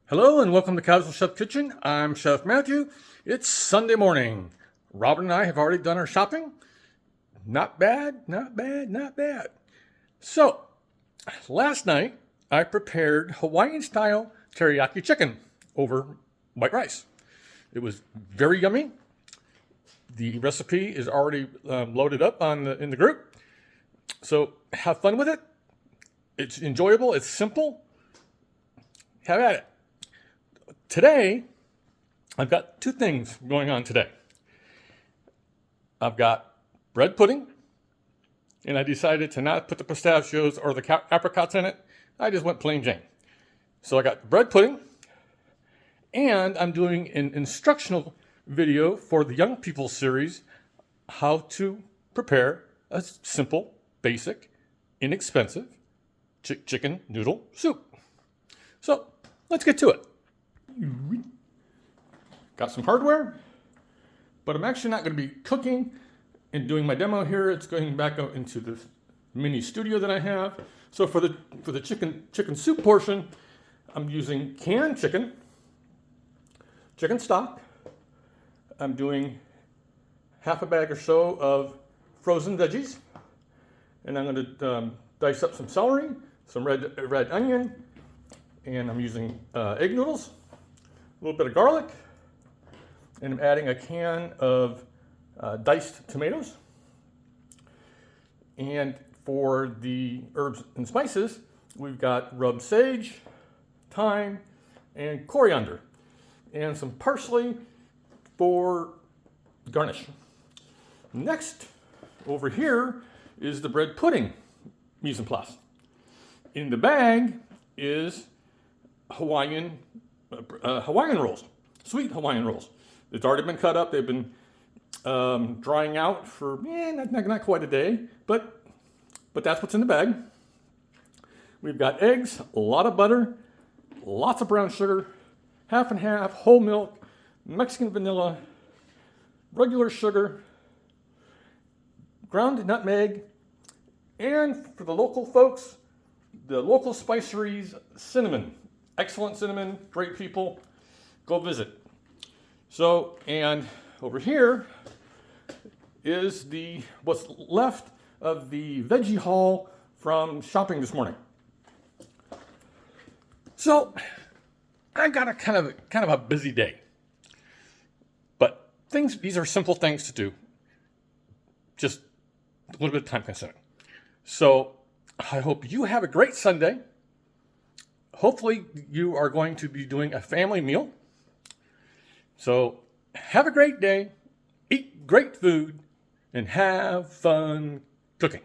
Hello and welcome to Casual Chef Kitchen. I'm Chef Matthew. It's Sunday morning. Robin and I have already done our shopping. Not bad, not bad, not bad. So, last night I prepared Hawaiian-style teriyaki chicken over white rice. It was very yummy. The recipe is already loaded up in the group. So, have fun with it. It's enjoyable. It's simple. Have at it. Today, I've got two things going on today. I've got bread pudding, and I decided to not put the pistachios or the apricots in it. I just went plain Jane. So I got bread pudding, and I'm doing an instructional video for the Young People series, how to prepare a simple, basic, inexpensive chicken noodle soup. So let's get to it. Got some hardware, but I'm actually not going to be cooking and doing my demo here. It's going back out into this mini studio that I have. So for the chicken soup portion, I'm using canned chicken stock. I'm doing half a bag or so of frozen veggies, and I'm going to dice up some celery, some red onion, and I'm using egg noodles, a little bit of garlic, and I'm adding a can of diced tomatoes. And for the herbs and spices, we've got rubbed sage, thyme, and coriander, and some parsley for garnish. Next, over here is the bread pudding mise en place. In the bag is Hawaiian rolls, sweet Hawaiian rolls. It's already been cut up. They've been drying out for not quite a day, but that's what's in the bag. We've got eggs, a lot of butter, lots of brown sugar, half and half, whole milk, Mexican vanilla, regular sugar, ground nutmeg, and for the local folks, the local spiceries, cinnamon. Excellent cinnamon, great people. Go visit. So, and over here is what's left of the veggie haul from shopping this morning. So, I've got a kind of a busy day. But these are simple things to do. Just a little bit of time consuming. So, I hope you have a great Sunday. Hopefully, you are going to be doing a family meal. So, have a great day, eat great food, and have fun cooking.